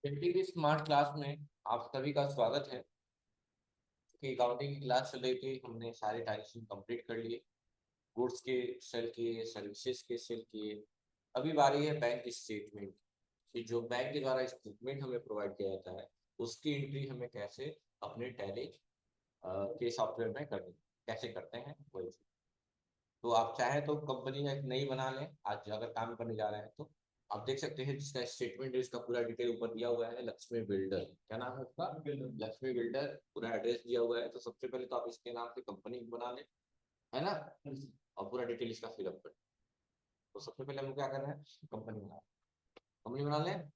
Painting की smart class में आप सभी का स्वागत है। कि अकाउंटिंग की क्लास चल रही थी, हमने सारे ट्रांजेक्शन कंप्लीट कर लिए। गुड्स के सेल किए, सर्विसेज के सेल किए। अभी बारी है बैंक स्टेटमेंट कि जो बैंक के द्वारा स्टेटमेंट हमें प्रोवाइड किया जाता है उसकी एंट्री हमें कैसे अपने टैली के सॉफ्टवेयर में करनी, कैसे करते हैं वही। तो आप चाहे तो कंपनी एक नई बना लें, आज अगर काम करने जा रहे हैं तो। आप देख सकते हैं जिसका स्टेटमेंट है, इसका पूरा डिटेल ऊपर दिया हुआ है, लक्ष्मी बिल्डर। क्या नाम है उसका? लक्ष्मी बिल्डर। पूरा एड्रेस दिया हुआ है। तो सबसे पहले तो आप इसके नाम से कंपनी बना लें, है ना। और पूरा डिटेल इसका फिलअप करें। तो सबसे पहले हम क्या कर रहे हैं, कंपनी बना लें।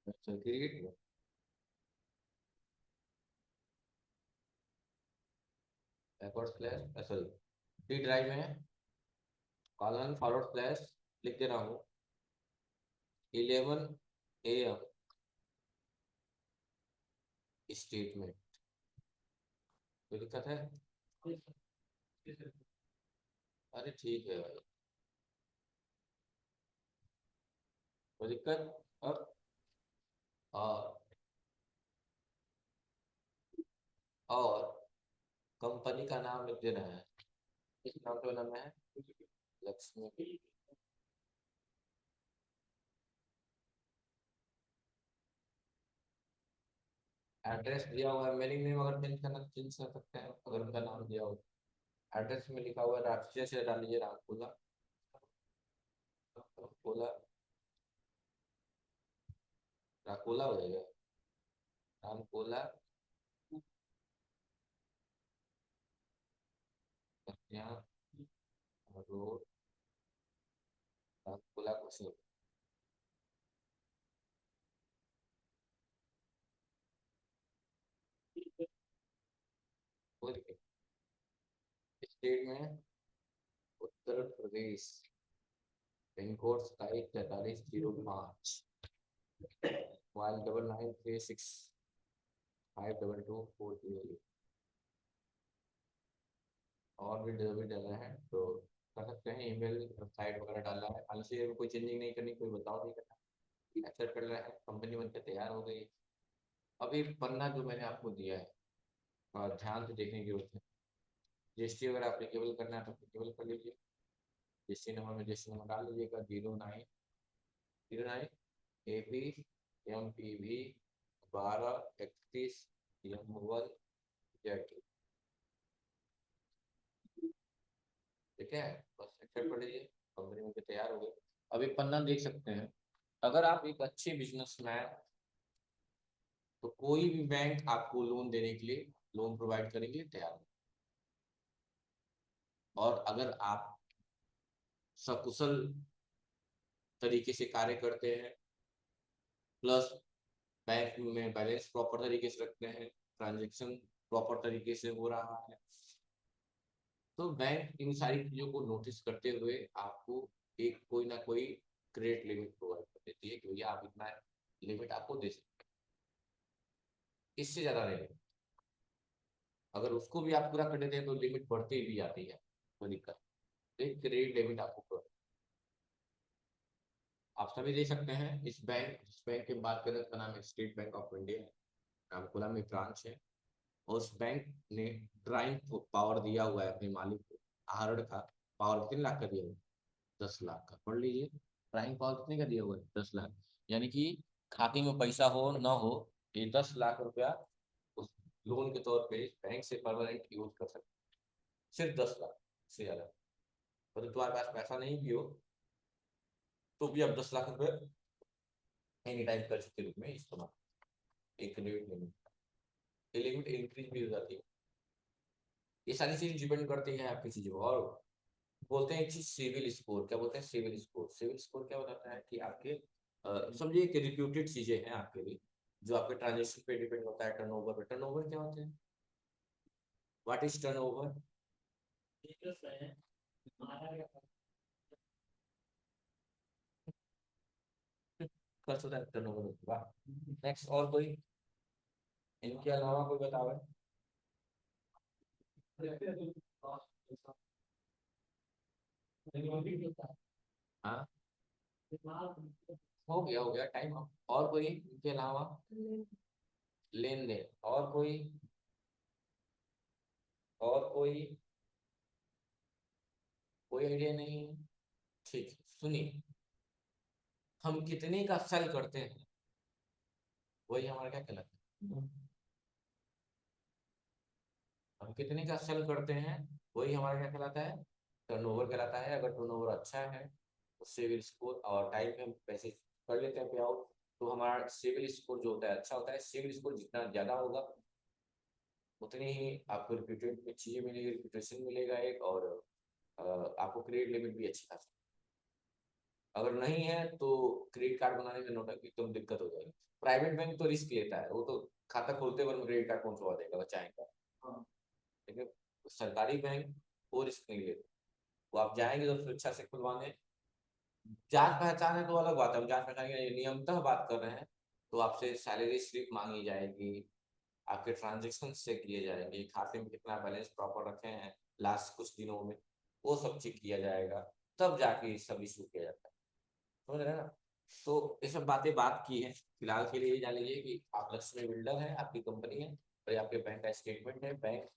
अच्छा, create backward slash sorry, D drive में कॉलन फॉरवर्ड स्लैश लिख दे रहा हूँ 11 AM स्टेटमेंट। कोई दिक्कत है? अरे ठीक है भाई, कोई दिक्कत? अब और और कंपनी का नाम लिख देना है। इस नाम पे नाम है लक्ष्मी। एड्रेस दिया हुआ है, मेरी नेम अगर चेंज करना चेंज कर सकते हैं अगर उनका नाम दिया हो। एड्रेस में लिखा हुआ है राष्ट्रीय से डाल लीजिए, रामकोला। रामकोला, राकोला हो जाएगा। रामकोला यहाँ रोड, रामकोला कुछ स्टेट में Uttar Pradesh. Pin code 274305। Mobile 9936522408। और भी डाला है तो कर सकते हैं। ईमेल वेबसाइट वगैरह डाला है, हालांकि ये कोई चेंजिंग नहीं करनी, कोई बदलाव नहीं करना। एक्सेप्ट कर रहा है, कंपनी बनकर तैयार हो गई। अभी पन्ना जो मैंने आपको दिया है, थोड़ा ध्यान से देखने की जरूरत है। जीएसटी अगर एप्लीकेबल करना है तो एप्लीकेबल कर लीजिए। जीएसटी नंबर में जीएसटी नंबर डाल लीजिएगा 0909 AP MPV 1231 M1Z। ठीक है, बस एक्सेप्ट कर लीजिए। कंपनी बनकर तैयार हो गई। अभी पन्ना देख सकते हैं। अगर आप एक अच्छे बिजनेसमैन, तो कोई भी बैंक आपको लोन देने के लिए, लोन प्रोवाइड करने के लिए तैयार है। और अगर आप सकुशल तरीके से कार्य करते हैं, प्लस बैंक में बैलेंस प्रॉपर तरीके से रखते हैं, ट्रांजेक्शन प्रॉपर तरीके से हो रहा है, तो बैंक इन सारी चीजों को नोटिस करते हुए आपको एक कोई ना कोई क्रेडिट लिमिट प्रोवाइड कर देती है कि भैया आप इतना लिमिट आपको दे सकते हैं, इससे ज्यादा नहीं। अगर उसको भी आप पूरा कर देते हैं तो लिमिट बढ़ती भी जाती है, कोई दिक्कत। तो एक क्रेडिट लिमिट आपको, आप सभी दे सकते हैं। इस बैंक की बात करें, उसका नाम है स्टेट बैंक ऑफ इंडिया है। रामकोला में ब्रांच है। और उस बैंक ने ड्राइंग पावर दिया हुआ है अपने मालिक को। आहरण का पावर कितने लाख का दिया हुआ है? 10 लाख का। पढ़ लीजिए, ड्राइंग पावर कितने का दिया हुआ है? 10 लाख। यानी कि खाते में पैसा हो ना हो, ये 10 लाख रुपया उस लोन के तौर पे बैंक से परमानेंट यूज कर सकते हैं। सिर्फ 10 लाख से ज्यादा। और तुम्हारे पास पैसा नहीं भी हो तो भी आप 10 लाख रुपए एनी टाइम कर्ज के रूप में इस्तेमाल, एक क्रेडिट लिमिट। ये लिमिट इंक्रीज भी हो जाती है। ये सारी चीज डिपेंड करती है आपकी चीजों पर। और बोलते हैं एक चीज सिविल स्कोर। क्या बोलते हैं? Civil score. सिविल स्कोर क्या बताता है कि आपके समझिए कि रिप्यूटेड चीजें हैं आपके लिए, जो आपके ट्रांजेक्शन पे डिपेंड होता है। टर्नओवर पे, टर्नओवर क्या होता है? What is turnover? कर सकता है टर्नओवर। वाह। नेक्स्ट और कोई, इनके अलावा कोई बताओ। हाँ, हो गया टाइम। और कोई इनके अलावा? लेन देन। और कोई? और कोई? कोई आइडिया नहीं है? ठीक है, सुनिए। हम कितने का सेल करते हैं, वही हमारा क्या कहलाता है? हम कितने का सेल करते हैं, वही हमारा क्या कहलाता है? टर्नओवर कहलाता है। अगर टर्नओवर अच्छा है तो सिविल स्कोर, और टाइम पे हम पैसे कर लेते हैं पे आउट, तो हमारा सिविल स्कोर जो होता है अच्छा होता है। सिविल स्कोर जितना ज्यादा होगा उतनी ही आपको रिप्यूटेड चीजें मिलेगी, रिप्यूटेशन मिलेगा एक, और आपको क्रेडिट लिमिट भी अच्छी खासी। अगर नहीं है तो क्रेडिट कार्ड बनाने में नोट एकदम दिक्कत हो जाएगी। प्राइवेट बैंक तो रिस्क लेता है, वो तो खाता खोलते वक्त क्रेडिट कार्ड पहुंचवा देगा बचाएं का। लेकिन सरकारी बैंक वो रिस्क नहीं लेते। वो आप जाएंगे तो सुरक्षा से खुलवाने, जांच पहचान है तो अलग बात है, हम जांच पहचान की नियमतः बात कर रहे हैं। तो आपसे सैलरी स्लिप मांगी जाएगी, आपके ट्रांजेक्शन चेक किए जाएंगे, खाते में कितना बैलेंस प्रॉपर रखे हैं लास्ट कुछ दिनों में, वो सब चेक किया जाएगा। तब जाके सब इशू किया जाता है। समझ रहे हैं ना? तो ये सब बातें बात की है। फिलहाल के लिए ये जान लीजिए कि आप लक्ष्मी बिल्डर है, आपकी कंपनी है, और ये आपके बैंक का स्टेटमेंट है। बैंक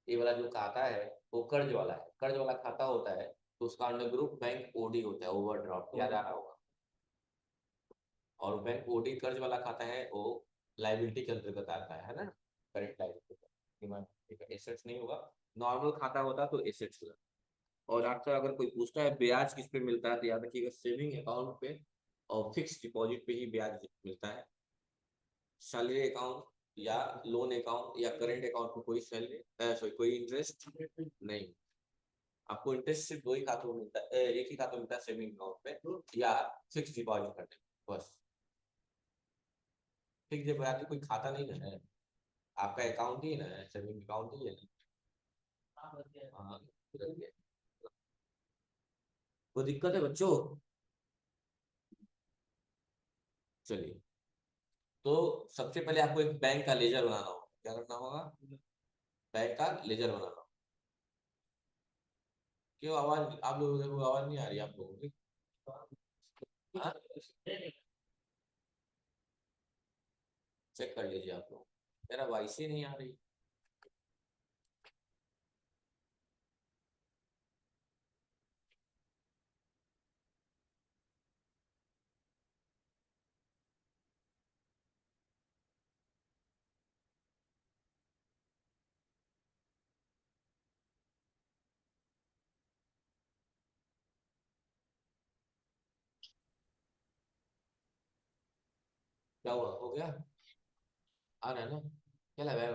ये वाला जो खाता है वो कर्ज वाला है, कर्ज वाला खाता होता है। तो उसका अंडर ग्रुप बैंक ओडी होता है, ओवरड्राफ्ट, याद आ रहा होगा। और बैंक ओडी कर्ज वाला खाता है, वो लाइबिलिटी के अंतर्गत आता है ना, करेंट लाइबिलिटी, एसेट्स नहीं होगा। नॉर्मल खाता होता तो एसेट्स होगा। और आपका अगर कोई पूछता है ब्याज किस पे मिलता है, तो याद रखिएगा सेविंग अकाउंट पे और फिक्स डिपॉजिट पे ही ब्याज मिलता है। सैलरी अकाउंट या लोन अकाउंट या करेंट अकाउंट में कोई सैलरी, सॉरी, कोई इंटरेस्ट नहीं। आपको इंटरेस्ट सिर्फ दो ही खातों में मिलता है, एक ही खातों में मिलता है, सेविंग अकाउंट पे या फिक्स डिपॉजिट करने में, बस। फिक्स डिपॉजिट कोई खाता नहीं ना है, आपका अकाउंट ही ना है, सेविंग अकाउंट ही है ना। हाँ, कोई दिक्कत है बच्चों? चलिए, तो सबसे पहले आपको एक बैंक का लेजर बनाना होगा। क्या करना होगा? बैंक का लेजर बनाना होगा। क्यों आवाज, आप लोगों को आवाज नहीं आ रही आप लोगों की? हाँ? चेक कर लीजिए आप लोग, मेरा वॉइस ही नहीं आ रही। क्या हुआ, हो गया? आ रहा है ना? क्या लगा है?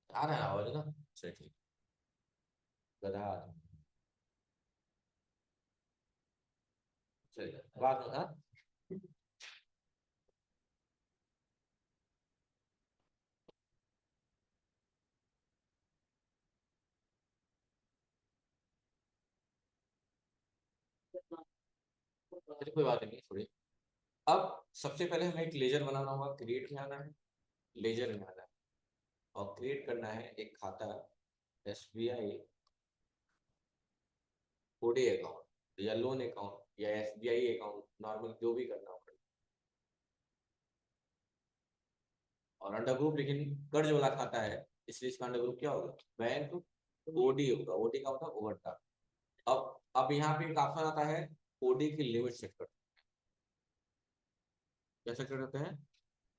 आ रहा है आवाज ना? चलिए ठीक। गधा आदमी। चलिए बात हाँ। चलिए कोई बात नहीं, छोड़िए। अब सबसे पहले हमें एक लेजर बनाना होगा, क्रिएट में आना है, लेजर में आना है, और क्रिएट करना है एक खाता, SBI ओडी अकाउंट या लोन अकाउंट या SBI अकाउंट, नॉर्मल जो भी करना होगा। और अंडर ग्रुप लेकिन कर्ज वाला खाता है, इसलिए इसका अंडर ग्रुप क्या होगा? बैंक ओडी होगा। ओडी का होता है ओवरड्राफ्ट। अब यहाँ पे एक ऑप्शन आता है, ओडी की लिमिट सेट कर। क्या सेट कर सकते हैं?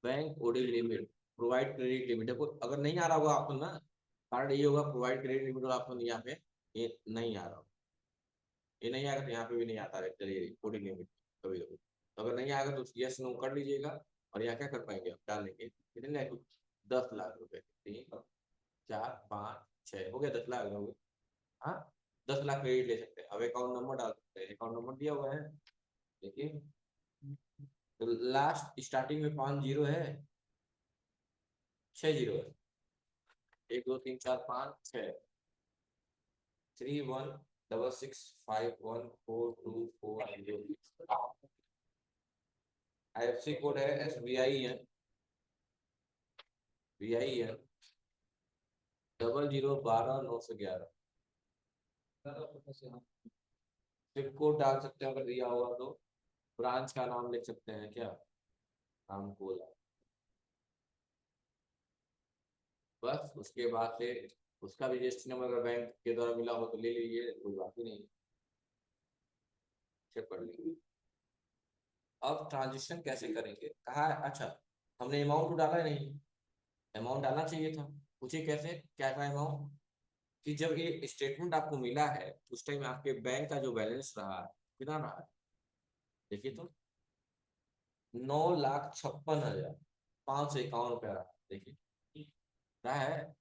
Bank OD limit, provide credit limit. देखो अगर नहीं आ रहा होगा ऑप्शन ना, कार्ड ये होगा प्रोवाइड क्रेडिट लिमिट वाला ऑप्शन, यहाँ पे ये नहीं आ रहा। ये नहीं आएगा तो यहाँ पे भी नहीं आता है, चलिए ओडी लिमिट कभी कभी। तो अगर नहीं आएगा तो यस नो कर लीजिएगा। और यहाँ क्या कर पाएंगे आप, डाल लेंगे कितने, 10 लाख रुपए। 3 4 5 6 हो गया, 10 लाख हो गए। हाँ, 10 लाख क्रेडिट ले सकते हैं। अब अकाउंट नंबर डाल सकते हैं, अकाउंट नंबर दिया हुआ है, देखिए। तो लास्ट स्टार्टिंग में 5 जीरो है, 6 जीरो है। 1 2 3 4 5 6 3 1 6 6 5 1 4 2 4 0। IFC कोड है SBIN VIN 0012 911। सिप कोड डाल सकते हैं अगर दिया होगा तो। ब्रांच का नाम लिख सकते हैं क्या, नाम बोला। बस उसके बाद से उसका भी रजिस्ट्री नंबर अगर बैंक के द्वारा मिला हो तो ले लीजिए, कोई बात ही नहीं, चेक कर लीजिए। अब ट्रांजेक्शन कैसे करेंगे, कहा है अच्छा हमने अमाउंट तो डाला नहीं, अमाउंट डालना चाहिए था। पूछिए कैसे, क्या था अमाउंट, कि जब ये स्टेटमेंट आपको मिला है उस टाइम आपके बैंक का जो बैलेंस रहा है कितना रहा है, देखिए तो 9,56,551 रुपया रहा, देखिए रहा है।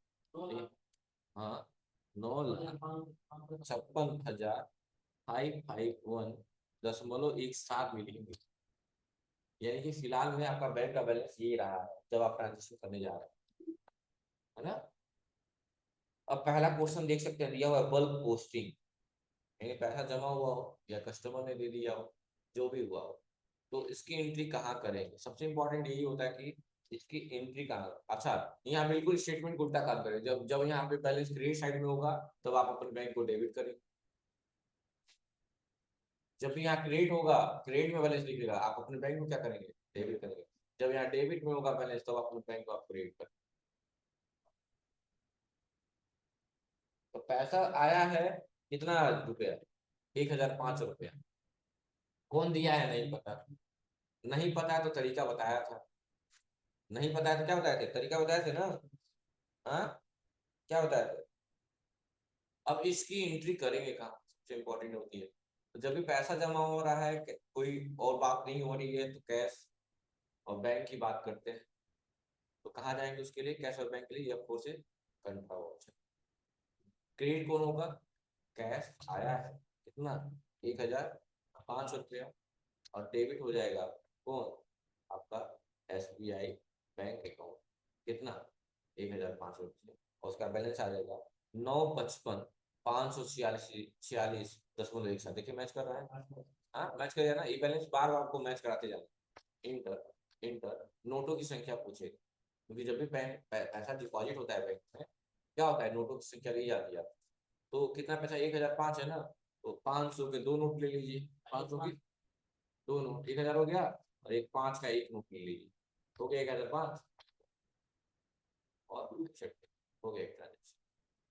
हाँ, 9,56,551.17 मिलेंगे। यानी कि फिलहाल में आपका बैंक का बैलेंस ये रहा है जब आप ट्रांजेक्शन करने जा रहे हैं, है ना। अब पहला क्वेश्चन देख सकते हैं, दिया हुआ है बल्क पोस्टिंग, यानी पैसा जमा हुआ हो या कस्टमर ने दे दिया हो, जो भी हुआ हो, तो इसकी एंट्री कहाँ करेंगे। सबसे इंपॉर्टेंट यही होता है कि इसकी एंट्री कहाँ। अच्छा, यहाँ बिल्कुल स्टेटमेंट उल्टा काम करें, जब जब यहाँ पे बैलेंस क्रेडिट साइड में होगा तब आप अपने बैंक को डेबिट करें। जब भी यहाँ क्रेडिट होगा, क्रेडिट में बैलेंस दिखेगा, आप अपने बैंक में क्या करेंगे, डेबिट करेंगे। जब यहाँ डेबिट में होगा बैलेंस तब अपने बैंक को आप क्रेडिट करें। तो पैसा आया है कितना रुपया, 1,005 रुपया। कौन दिया है नहीं पता, नहीं पता है तो तरीका बताया था, नहीं पता है तो क्या बताया थे, तरीका बताए थे ना। हाँ, क्या बताया थे। अब इसकी एंट्री करेंगे कहाँ, सबसे इंपॉर्टेंट होती है। तो जब भी पैसा जमा हो रहा है, कोई और बात नहीं हो रही है, तो कैश और बैंक की बात करते हैं। तो कहाँ जाएंगे उसके लिए, कैश और बैंक के लिए F4 से कंट्रा वाउचर। क्रेडिट कौन होगा, कैश आया है कितना, 1,005 रुपया, और डेबिट हो जाएगा कौन, आपका SBI बैंक अकाउंट, कितना 1,005 रुपये, और उसका बैलेंस आ जाएगा 9,55,546.17। देखिए मैच कर रहा है, हाँ मैच करेगा ना, ये बैलेंस बार बार आपको मैच कराते जाना। इंटर इंटर नोटों की संख्या पूछेगा, क्योंकि जब भी पैसा डिपॉजिट होता है बैंक में, क्या होता है, नोटों की संख्या दी जाती है। तो कितना पैसा, 1,005 है ना, तो 500 के दो नोट ले लीजिए, 500 की दो नोट, 1,000 हो गया, और एक 5 का एक नोट ले लीजिए, हो गया 1,005, और हो गया एक ट्रांजेक्शन।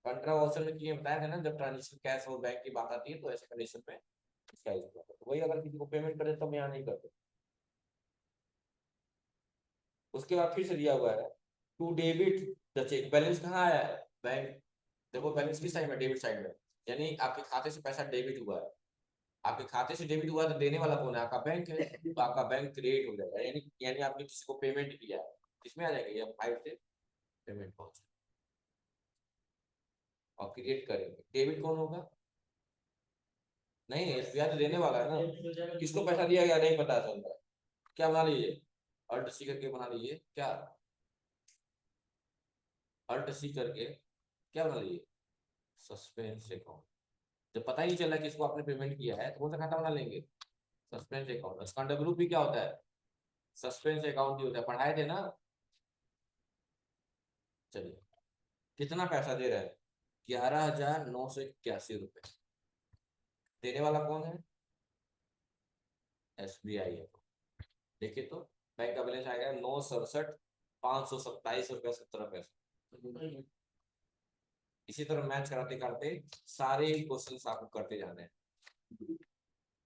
कंट्रा ऑप्शन में किए बताया था ना, जब ट्रांजेक्शन कैश और बैंक की बात आती है तो ऐसे कंडीशन में इसका यूज करते हैं। तो वही अगर किसी को पेमेंट करें तो हम यहाँ नहीं करते। उसके बाद फिर से दिया हुआ है to debit the cheque, balance कहाँ आया है, बैंक, देखो बैलेंस किस साइड में, डेबिट साइड में, यानी आपके खाते से पैसा डेबिट हुआ है। आपके खाते से डेबिट हुआ तो देने वाला कौन है, आपका बैंक है, तो आपका बैंक क्रिएट हो जाएगा, यानी यानी आपने किसी को पेमेंट किया है, इसमें आ जाएगा ये 5 से पेमेंट पहुंच, और क्रिएट करेंगे। डेबिट कौन होगा, नहीं SBI तो देने वाला है ना, किसको पैसा दिया गया नहीं पता चल रहा है, क्या बना लीजिए, अल्ट सी करके बना लीजिए, क्या अल्ट सी करके क्या बना लीजिए, सस्पेंस अकाउंट। जब पता ही नहीं चला किसको आपने पेमेंट किया है तो कौन सा खाता बना लेंगे, सस्पेंस अकाउंट। उसका डब्ल्यू पी क्या होता है, सस्पेंस अकाउंट ही होता है, पढ़ाए थे ना। चलिए, कितना पैसा दे रहे हैं, 11,981 रुपए, देने वाला कौन है, SBI है। देखिए तो बैंक का बैलेंस आएगा 9,67,527.17 रुपया। इसी तरह मैच कराते करते सारे क्वेश्चन आपको करते जाने हैं।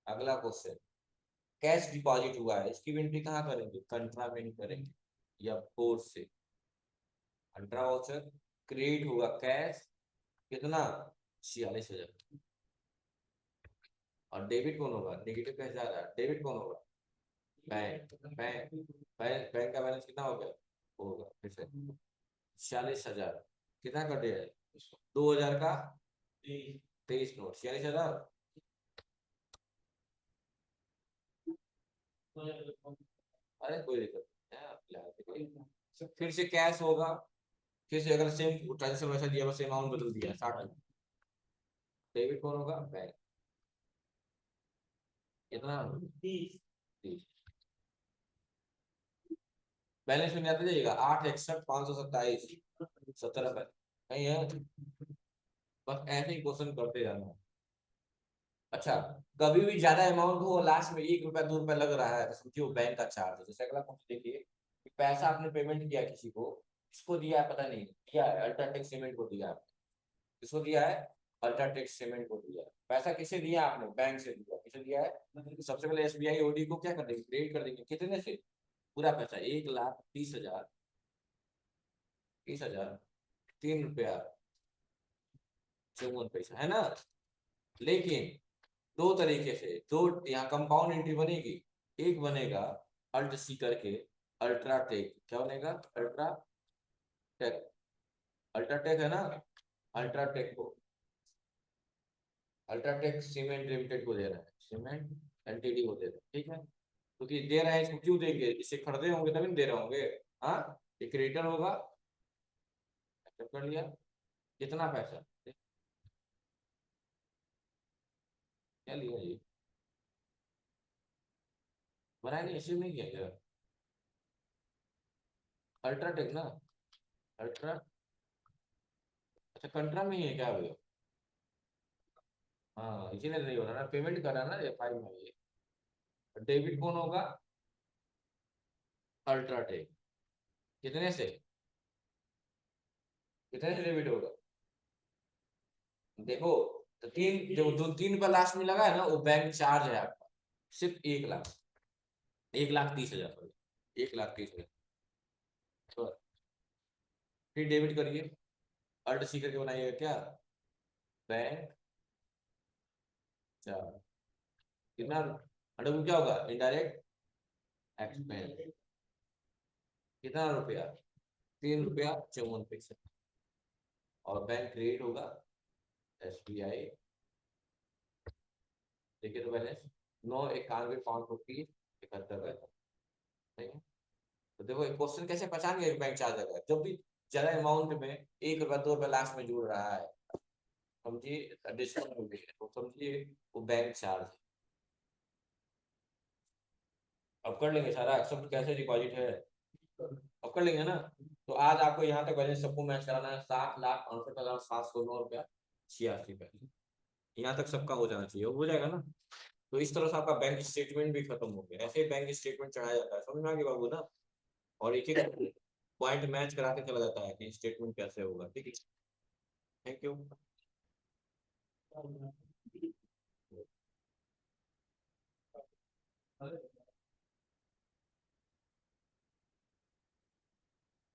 अगला क्वेश्चन, कैश डिपॉजिट हुआ है, इसकी एंट्री कहाँ करेंगे, कंट्रा में करेंगे या फोर्स से। कंट्रा वाउचर, क्रेडिट हुआ कैश, कितना 46,000, और डेबिट कौन होगा, नेगेटिव कैश जा रहा है, डेबिट कौन होगा, बैंक बैंक बैंक बैंक का बैलेंस कितना हो गया, होगा फिर से 46,000, कितना कर दिया है, 2,000 का 23 नोट, 46,000। अरे कोई दिक्कत नहीं है, फिर से कैश होगा, फिर से अगर सेम ट्रांजेक्शन वैसा दिया, बस अमाउंट बदल दिया 60, डेबिट कौन होगा? बैंक। कितना? 30। बैलेंस में आते जाइएगा 861,527 17 रुपए कहीं है। बस ऐसे ही क्वेश्चन करते जाना। अच्छा, कभी भी ज्यादा अमाउंट हो लास्ट में 1 रुपया 2 रुपया लग रहा है तो समझिए बैंक का चार्ज है। जैसे अगला क्वेश्चन देखिए कि पैसा आपने पेमेंट किया किसी को, किसको दिया है पता नहीं, दिया है अल्ट्राटेक सीमेंट को दिया है। किसको दिया है? अल्ट्राटेक सीमेंट को दिया है। पैसा किसे दिया आपने? बैंक से दिया। किसे दिया है? तो सबसे पहले एसबीआई ओडी को क्या कर देंगे? क्रेडिट कर देंगे। कितने से? पूरा पैसा 1,30,000, 30,000, 3 रुपया 54 पैसा है ना। लेकिन दो तरीके से, दो यहाँ कंपाउंड एंट्री बनेगी। एक बनेगा अल्ट सी करके, अल्ट्राटेक, क्या बनेगा? अल्ट्राटेक। अल्ट्राटेक है ना, अल्ट्राटेक को, अल्ट्राटेक सीमेंट लिमिटेड को दे रहा है, सीमेंट एलटीडी को दे रहा है, ठीक है। क्योंकि दे रहे हैं इसको, क्यों देंगे? इसे खरीदे होंगे तभी दे रहे होंगे। हाँ, ये क्रेडिटर होगा। एक्सेप्ट कर लिया। कितना पैसा? क्या लिया ये? बनाया नहीं, इसे नहीं किया क्या? अल्ट्राटेक ना, अल्ट्रा, अच्छा कंट्रा में ही है क्या भैया? हाँ इसीलिए नहीं हो रहा ना, पेमेंट करा ना एफआई में ये। डेबिट कौन होगा? अल्ट्राटेक। कितने से? कितने से डेबिट होगा? देखो, तो तीन जो दो 3 रुपया लास्ट में लगा है ना, वो बैंक चार्ज है आपका। सिर्फ 1 लाख, 1,30,000 सॉरी, 1,30,000। तो फिर डेबिट करिए, अल्ट सी करके बनाइएगा क्या? Bank charge. कितना? अंडर क्या होगा? Indirect expense. कितना रुपया? 3 रुपया 54 पैसे। और बैंक क्रेडिट होगा एसबीआई। देखिए तो बैलेंस 9,91,500 71 पैसा, नहीं है? तो देखो एक क्वेश्चन कैसे पहचान गए बैंक चार्ज है? जब भी ज्यादा अमाउंट में 1 रुपया 2 रुपया लास्ट में जुड़ रहा है, समझिए एडिशनल हो गई है, तो समझिए वो बैंक चार्ज है। अब कर लेंगे सारा एक्सेप्ट कैसे डिपॉजिट है, अब कर लेंगे ना। तो आज आपको यहाँ तक बैलेंस सबको मैच कराना है, 7,68,709 रुपया 86 पैसे। यहाँ तक सबका हो जाना चाहिए, हो जाएगा ना। तो इस तरह से आपका बैंक स्टेटमेंट भी खत्म हो गया। ऐसे ही बैंक स्टेटमेंट चढ़ाया जाता है, समझ में आ गया बाबू ना। और एक एक पॉइंट मैच करा के चला जाता है कि स्टेटमेंट कैसे होगा, ठीक है। Thank you.